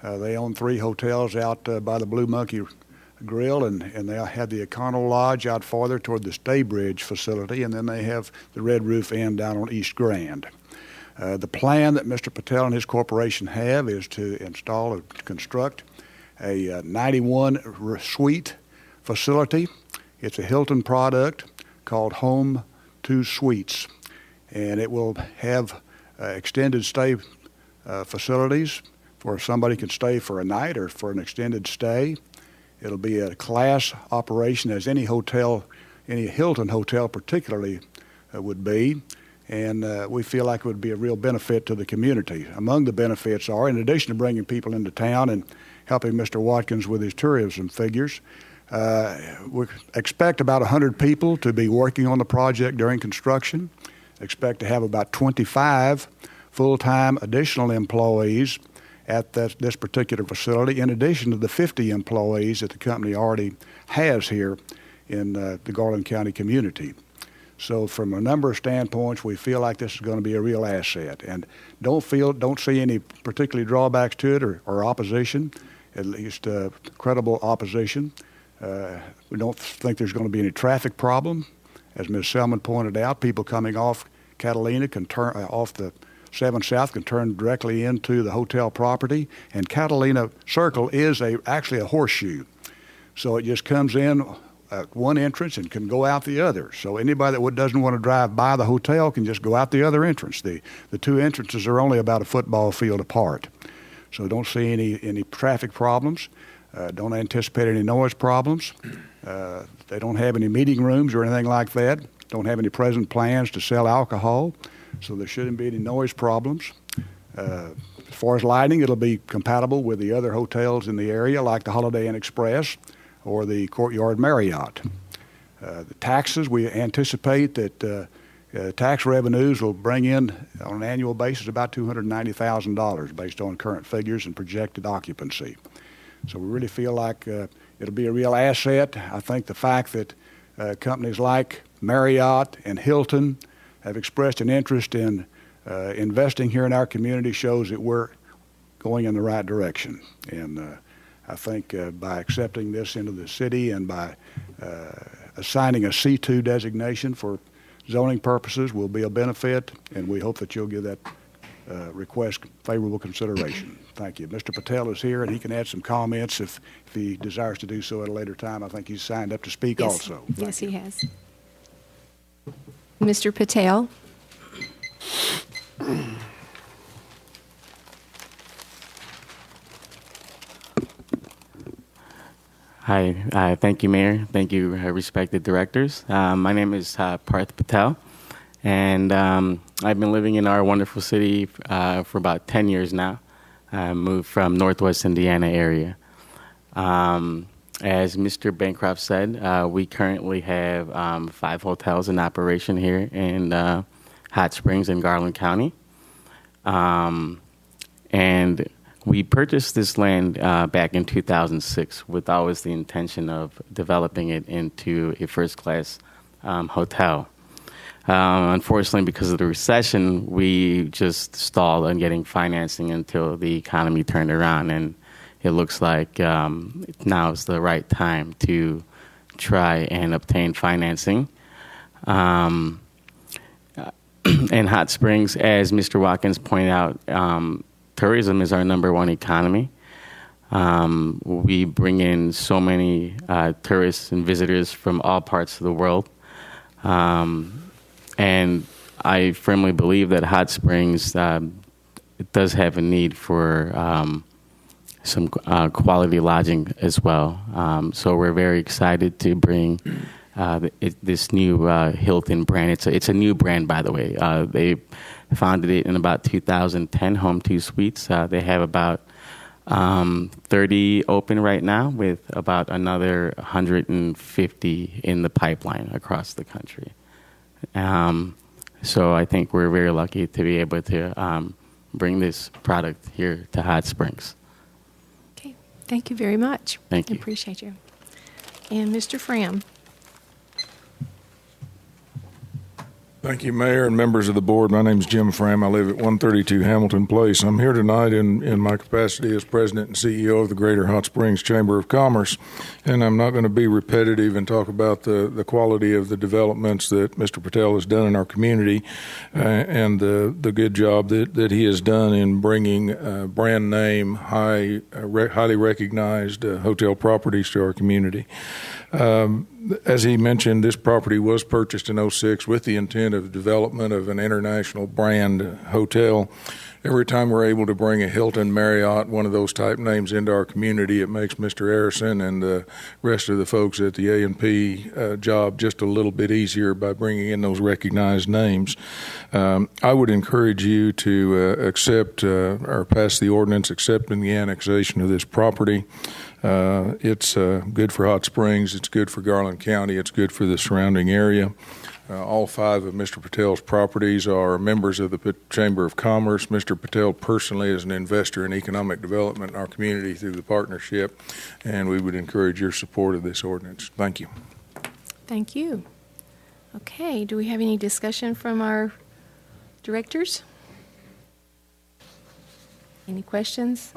They own 3 hotels out by the Blue Monkey Grill, and they have the Econo Lodge out farther toward the Staybridge facility, and then they have the Red Roof Inn down on East Grand. The plan that Mr. Patel and his corporation have is to install or construct a 91 suite facility. It's a Hilton product called Home 2 Suites, and it will have extended stay facilities where somebody can stay for a night or for an extended stay. It'll be a class operation, as any hotel, any Hilton hotel particularly would be, and we feel like it would be a real benefit to the community. Among the benefits are, in addition to bringing people into town and helping Mr. Watkins with his tourism figures, we expect about 100 people to be working on the project during construction. Expect to have about 25 full-time additional employees at this particular facility, in addition to the 50 employees that the company already has here in the Garland County community. So from a number of standpoints, we feel like this is going to be a real asset, and don't see any particular drawbacks to it or opposition, at least credible opposition. We don't think there's going to be any traffic problem. As Ms. Selman pointed out, people coming off Catalina can turn off the 7 South can turn directly into the hotel property, and Catalina Circle is actually a horseshoe. So it just comes in at one entrance and can go out the other. So anybody that doesn't want to drive by the hotel can just go out the other entrance. The 2 entrances are only about a football field apart. So don't see any traffic problems. Don't anticipate any noise problems. They don't have any meeting rooms or anything like that. Don't have any present plans to sell alcohol. So there shouldn't be any noise problems. As far as lighting, it'll be compatible with the other hotels in the area, like the Holiday Inn Express or the Courtyard Marriott. The taxes, we anticipate that tax revenues will bring in, on an annual basis, about $290,000 based on current figures and projected occupancy. So we really feel like it'll be a real asset. I think the fact that companies like Marriott and Hilton have expressed an interest in investing here in our community shows that we're going in the right direction. And I think by accepting this into the city and by assigning a C2 designation for zoning purposes will be a benefit, and we hope that you'll give that request favorable consideration. Thank you. Mr. Patel is here, and he can add some comments if he desires to do so at a later time. I think he's signed up to speak Yes. also. Yes, he has. Mr. Patel. Hi, thank you, Mayor. Thank you, respected directors. My name is Parth Patel, and I've been living in our wonderful city for about 10 years now. I moved from Northwest Indiana area. As Mr. Bancroft said, we currently have 5 hotels in operation here in Hot Springs in Garland County. And we purchased this land back in 2006 with always the intention of developing it into a first-class hotel. Unfortunately, because of the recession, we just stalled on getting financing until the economy turned around, and it looks like now is the right time to try and obtain financing. In Hot Springs, as Mr. Watkins pointed out, tourism is our #1 economy. We bring in so many tourists and visitors from all parts of the world. And I firmly believe that Hot Springs it does have a need for some quality lodging as well. So we're very excited to bring this new Hilton brand. It's a new brand, by the way. They founded it in about 2010, Home2 Suites. They have about 30 open right now, with about another 150 in the pipeline across the country. So I think we're very lucky to be able to bring this product here to Hot Springs. Okay, thank you very much. Thank you. I appreciate you. And Mr. Fram. Thank you, Mayor and members of the board. My name is Jim Fram. I live at 132 Hamilton Place. I'm here tonight in my capacity as President and CEO of the Greater Hot Springs Chamber of Commerce. And I'm not going to be repetitive and talk about the quality of the developments that Mr. Patel has done in our community and the good job that he has done in bringing brand name, highly recognized hotel properties to our community. As he mentioned, this property was purchased in 2006 with the intent of development of an international brand hotel. Every time we're able to bring a Hilton, Marriott, one of those type names into our community, it makes Mr. Harrison and the rest of the folks at the A&P job just a little bit easier by bringing in those recognized names. I would encourage you to accept or pass the ordinance accepting the annexation of this property. It's good for Hot Springs, it's good for Garland County, it's good for the surrounding area. All 5 of Mr. Patel's properties are members of the Chamber of Commerce. Mr. Patel personally is an investor in economic development in our community through the partnership, and we would encourage your support of this ordinance. Thank you. Thank you. Okay, do we have any discussion from our directors? Any questions,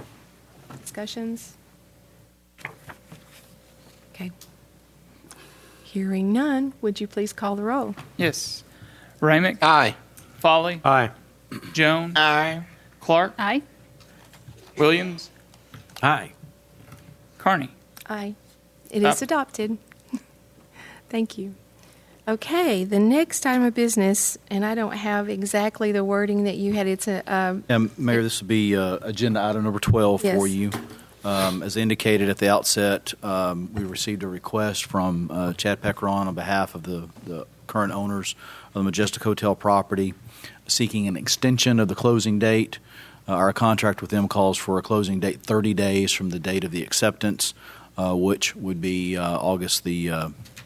discussions? Okay. Hearing none, would you please call the roll? Yes. Ramick. Aye. Foley. Aye. Jones. Aye. Clark. Aye. Williams. Aye. Carney. Aye. It is adopted. Thank you. Okay, the next item of business, and I don't have exactly the wording that you had. It's a... Mayor, this will be agenda item number 12 for Yes. you. As indicated at the outset, we received a request from Chad Pecron on behalf of the current owners of the Majestic Hotel property seeking an extension of the closing date. Our contract with them calls for a closing date 30 days from the date of the acceptance, which would be August the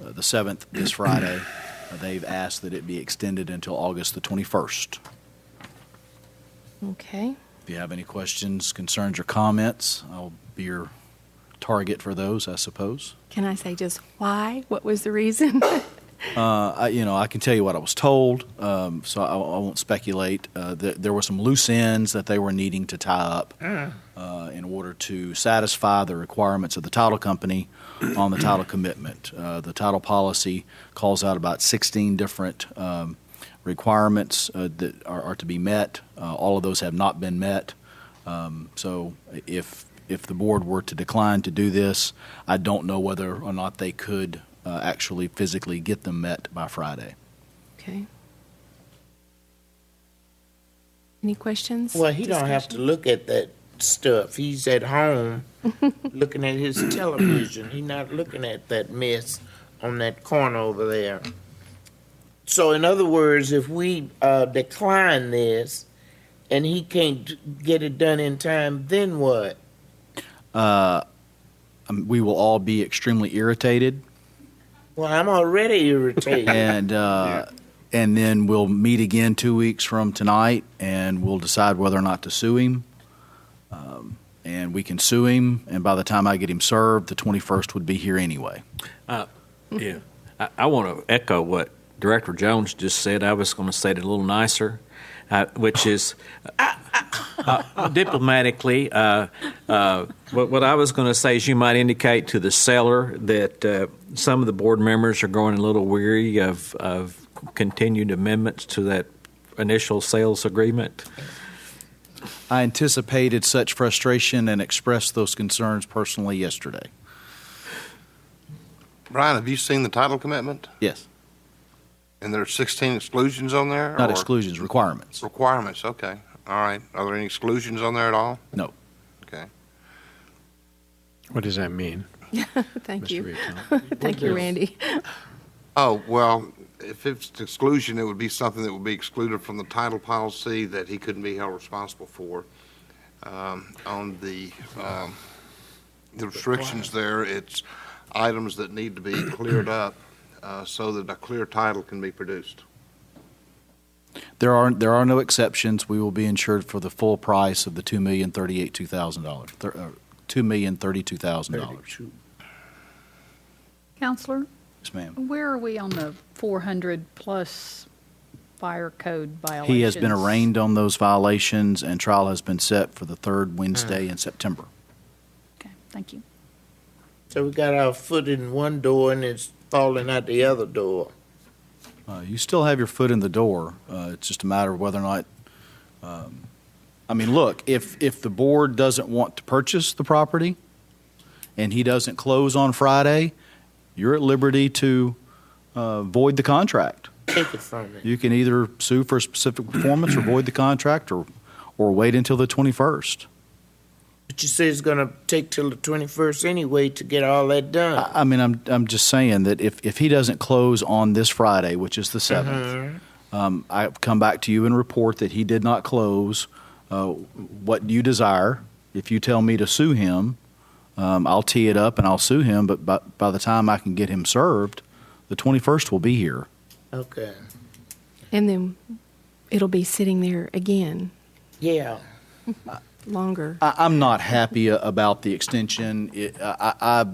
7th, this Friday. They've asked that it be extended until August the 21st. Okay. If you have any questions, concerns, or comments, I'll be your target for those, I suppose. Can I say just why? What was the reason? I can tell you what I was told, so I won't speculate. There were some loose ends that they were needing to tie up in order to satisfy the requirements of the title company on the title commitment. The title policy calls out about 16 different requirements that are to be met. All of those have not been met. So if the board were to decline to do this, I don't know whether or not they could actually physically get them met by Friday. Okay. Any questions? Well, he don't have to look at that stuff. He's at home looking at his television. He's not looking at that mess on that corner over there. So in other words, if we decline this and he can't get it done in time, then what? We will all be extremely irritated. Well, I'm already irritated. And then we'll meet again 2 weeks from tonight, and we'll decide whether or not to sue him. And we can sue him, and by the time I get him served, the 21st would be here anyway. Yeah. I want to echo what Director Jones just said. I was going to say it a little nicer, which is diplomatically, what I was going to say is you might indicate to the seller that some of the board members are growing a little weary of continued amendments to that initial sales agreement. I anticipated such frustration and expressed those concerns personally yesterday. Brian, have you seen the title commitment? Yes. And there are 16 exclusions on there? Not or- exclusions, requirements. Requirements, okay. All right. Are there any exclusions on there at all? No. Okay. What does that mean? Thank Mr. you. Rito? Thank you, Randy. Oh, well, if it's exclusion, it would be something that would be excluded from the title policy that he couldn't be held responsible for. On the restrictions there, it's items that need to be cleared up so that a clear title can be produced. There are no exceptions. We will be insured for the full price of the $2,032,000. $2,032,000. Counselor, Yes, ma'am. where are we on the 400-plus fire code violations? He has been arraigned on those violations, and trial has been set for the third Wednesday in September. Okay, thank you. So we got our foot in one door and it's falling out the other door. You still have your foot in the door. It's just a matter of whether or not. Look, if the board doesn't want to purchase the property and he doesn't close on Friday, you're at liberty to void the contract. Take it from me. You can either sue for specific performance or void the contract or wait until the 21st. But you say it's going to take till the 21st anyway to get all that done. I'm just saying that if he doesn't close on this Friday, which is the 7th, I come back to you and report that he did not close. What you desire, if you tell me to sue him, I'll tee it up and I'll sue him. But by the time I can get him served, the 21st will be here. Okay. And then it'll be sitting there again Yeah. longer. I'm not happy about the extension. I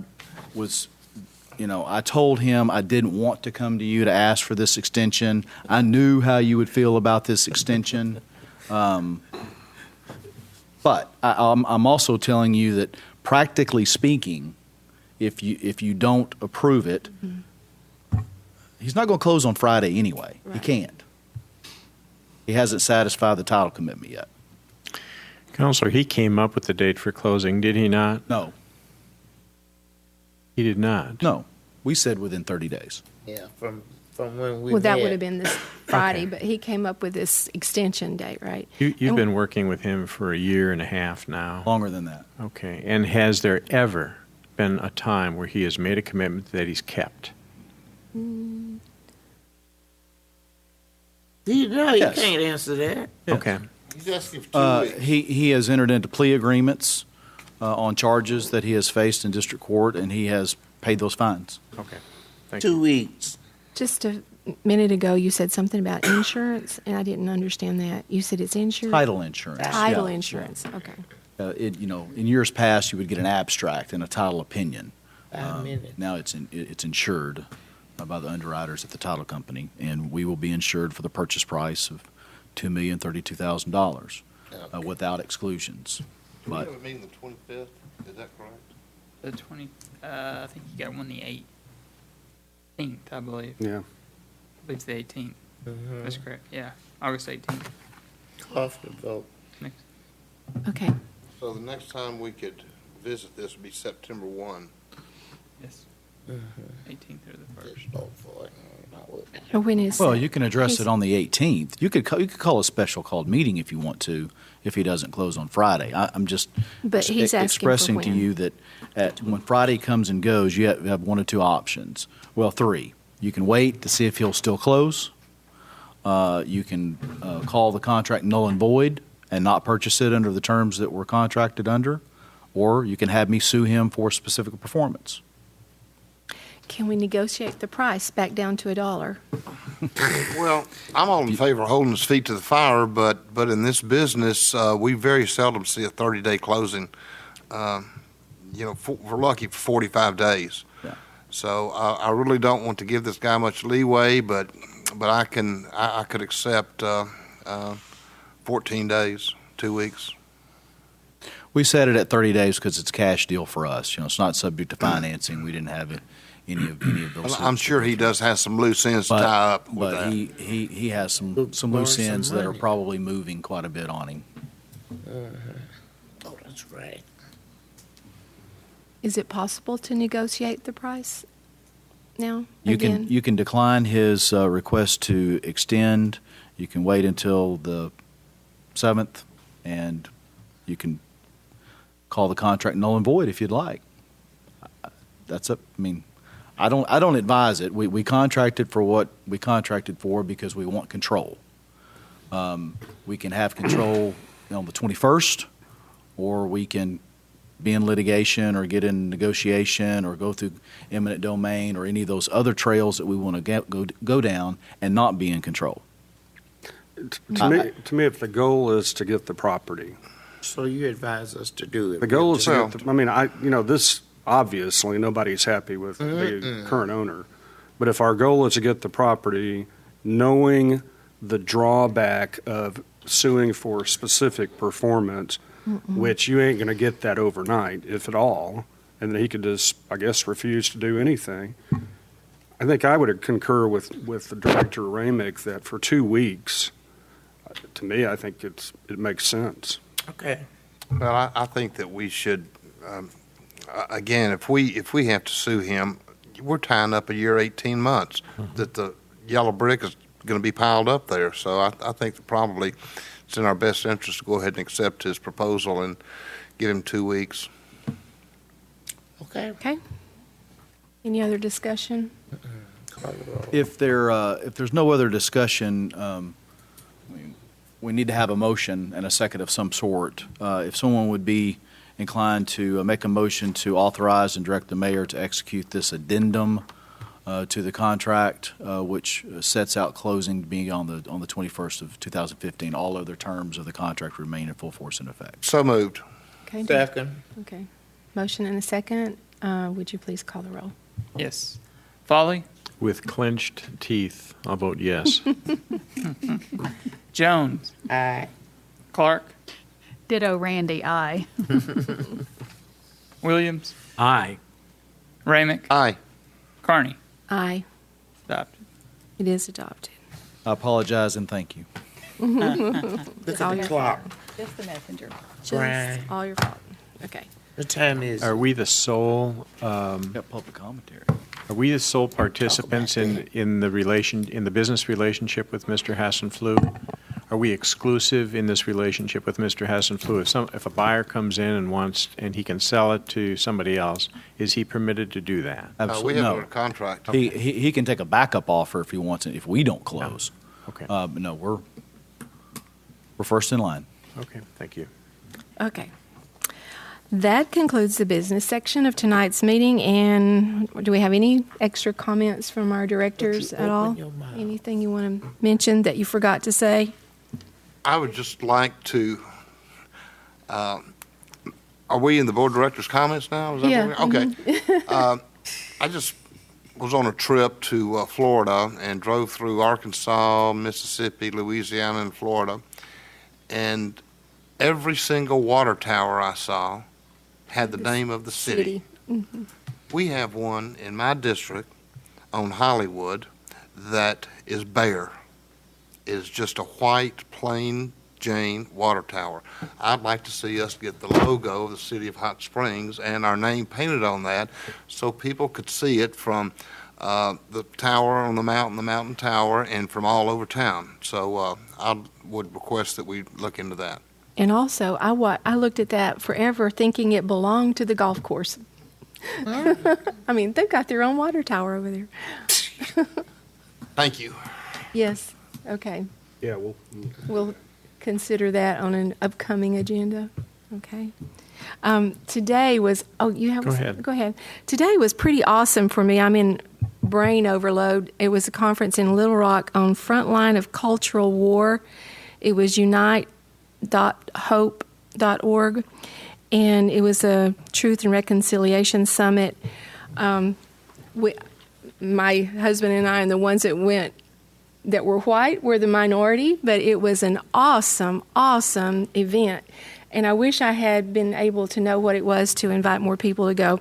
told him I didn't want to come to you to ask for this extension. I knew how you would feel about this extension. But I'm also telling you that practically speaking, if you don't approve it, he's not going to close on Friday anyway. Right. He can't. He hasn't satisfied the title commitment yet. Counselor, he came up with the date for closing, did he not? No. He did not? No. We said within 30 days. Yeah, from when we Well, that met. would have been this Friday, Okay. but he came up with this extension date, right? You've And- been working with him for a year and a half now. Longer than that. Okay. And has there ever been a time where he has made a commitment that he's kept? You Yes. can't answer that. Okay. He's asking for 2 weeks. He has entered into plea agreements on charges that he has faced in district court, and he has paid those fines. Okay. Thank 2 weeks. Just a minute ago, you said something about insurance, and I didn't understand that. You said it's insurance? Title insurance. Title yeah. insurance, okay. In years past, you would get an abstract and a title opinion. 5 minutes. Now it's insured. by the underwriters at the title company, and we will be insured for the purchase price of $2,032,000 without exclusions. But We have a meeting the 25th, is that correct? The 20, I think you got one the 18th, I believe. Yeah. I believe it's the 18th. That's correct. Yeah, August 18th. Off the vote. Next. Okay. So the next time we could visit this would be September 1. Yes. 18th or the 1st. Just vote for it. Or when is Well, that? you can address it on the 18th. You could call a special called meeting if you want to, if he doesn't close on Friday. I'm just But he's asking for expressing to when. you that when Friday comes and goes, you have one or two options. Well, three. You can wait to see if he'll still close. You can call the contract null and void and not purchase it under the terms that we're contracted under, or you can have me sue him for specific performance. Can we negotiate the price back down to $1? Well, I'm all in favor of holding his feet to the fire, but in this business, we very seldom see a 30-day closing. We're lucky for 45 days. Yeah. So I really don't want to give this guy much leeway, but I could accept 14 days, 2 weeks. We set it at 30 days because it's a cash deal for us. It's not subject to financing. We didn't have any of those. I'm sure he does have some loose ends to tie up with But that. he has some loose ends that are probably moving quite a bit on him. Oh, that's right. Is it possible to negotiate the price now? You again? can decline his request to extend. You can wait until the 7th, and you can call the contract null and void if you'd like. That's up. I mean, I don't advise it. We contracted for what we contracted for because we want control. We can have control on the 21st, or we can be in litigation or get in negotiation or go through eminent domain or any of those other trails that we want to go down and not be in control. To me, if the goal is to get the property, So you advise us to do it. the goal is to get the, this, obviously, nobody's happy with the current owner. But if our goal is to get the property, knowing the drawback of suing for specific performance, which you ain't going to get that overnight, if at all, and then he could just, I guess, refuse to do anything. I think I would concur with the Director Ramick that for 2 weeks, to me, I think it makes sense. Okay. Well, I think that we should, again, if we have to sue him, we're tying up a year, 18 months, that the yellow brick is going to be piled up there. So I think that probably it's in our best interest to go ahead and accept his proposal and give him 2 weeks. Okay. Okay. Any other discussion? If there's no other discussion, we need to have a motion and a second of some sort. If someone would be inclined to make a motion to authorize and direct the mayor to execute this addendum to the contract, which sets out closing being on the 21st of 2015. All other terms of the contract remain in full force and effect. So moved. Okay. Second. Okay. Motion and a second. Would you please call the roll? Yes. Folly, With clenched teeth, I'll vote yes. Jones, Aye. Clark, Ditto Randy, aye. Williams, Aye. Ramick, Aye. Carney. Aye. Adopted. It is adopted. I apologize and thank you. Look at the clock. Just the messenger. Brian. Just all your fault. Okay. The time is. Are we the sole, Got public commentary. are we the sole participants in the business relationship with Mr. Hassenflug? Are we exclusive in this relationship with Mr. Hassenflug? If a buyer comes in and he can sell it to somebody else, is he permitted to do that? Absolutely We have no. a contract. He can take a backup offer if he wants it, if we don't close. Okay. But no, we're first in line. Okay, thank you. Okay. That concludes the business section of tonight's meeting. And do we have any extra comments from our directors at all? Open your mouth. Anything you want to mention that you forgot to say? I would just like to, are we in the board of directors' comments now? Is that Yeah, what Okay. I just was on a trip to Florida and drove through Arkansas, Mississippi, Louisiana, and Florida. And every single water tower I saw had the name of the city. Mm-hmm. We have one in my district on Hollywood that is bare. It is just a white, plain Jane water tower. I'd like to see us get the logo of the city of Hot Springs and our name painted on that so people could see it from the tower on the mountain tower, and from all over town. So I would request that we look into that. And also, I looked at that forever thinking it belonged to the golf course. I mean, they've got their own water tower over there. Thank you. Yes, okay. Yeah, We'll consider that on an upcoming agenda. Okay. Today was, you have. Go ahead. Go ahead. Today was pretty awesome for me. I'm in brain overload. It was a conference in Little Rock on Frontline of Cultural War. It was unite.hope.org, and it was a Truth and Reconciliation Summit. My husband and I, and the ones that went that were white, were the minority, but it was an awesome, awesome event. And I wish I had been able to know what it was to invite more people to go.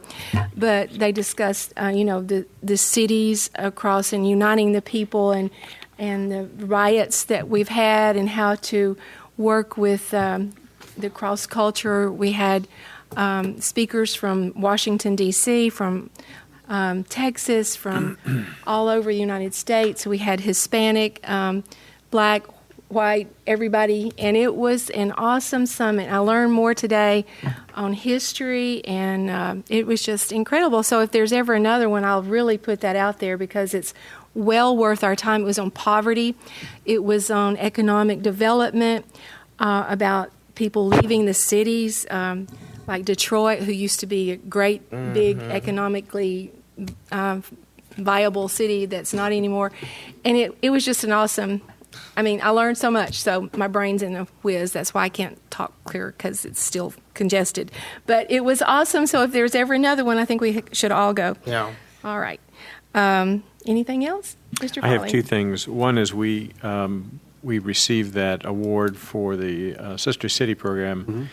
But they discussed, the cities across and uniting the people and the riots that we've had and how to work with the cross culture. We had speakers from Washington, D.C., from Texas, from all over the United States. We had Hispanic, Black, white, everybody, and it was an awesome summit. I learned more today on history, and it was just incredible. So if there's ever another one, I'll really put that out there because it's well worth our time. It was on poverty. It was on economic development, about people leaving the cities, like Detroit, who used to be a great, big, economically viable city that's not anymore. And it was just an awesome, I learned so much, so my brain's in a whiz. That's why I can't talk clear, because it's still congested. But it was awesome, so if there's ever another one, I think we should all go. Yeah. All right. Anything else, Mr. I have Foley? two things. One is we received that award for the Sister City program.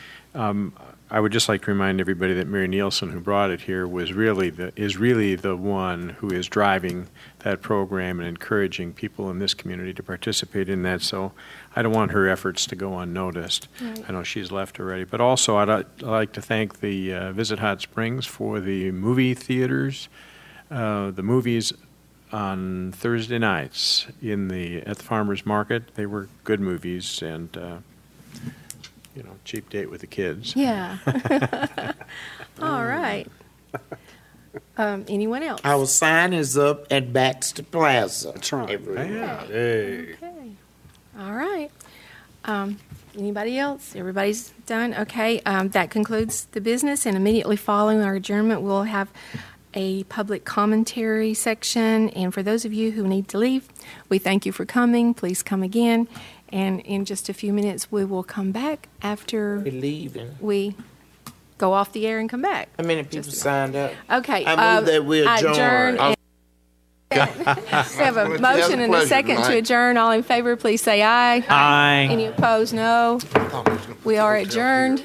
I would just like to remind everybody that Mary Nielsen, who brought it here, is really the one who is driving that program and encouraging people in this community to participate in that. So I don't want her efforts to go unnoticed. Right. I know she's left already. But also I'd like to thank the Visit Hot Springs for the movie theaters, the movies on Thursday nights at the farmers market. They were good movies, and cheap date with the kids. Yeah. All right. Anyone else? Our sign is up at Baxter Plaza. That's right. Everywhere. Hey. Okay. All right. Anybody else? Everybody's done? Okay. That concludes the business, and immediately following our adjournment, we'll have a public commentary section. And for those of you who need to leave, we thank you for coming. Please come again. And in just a few minutes, we will come back after We're leaving. we go off the air and come back. How many people signed up? Okay. I move that we adjourn. We have a motion and a second to adjourn. All in favor, please say aye. Aye. Any opposed, no. We are adjourned.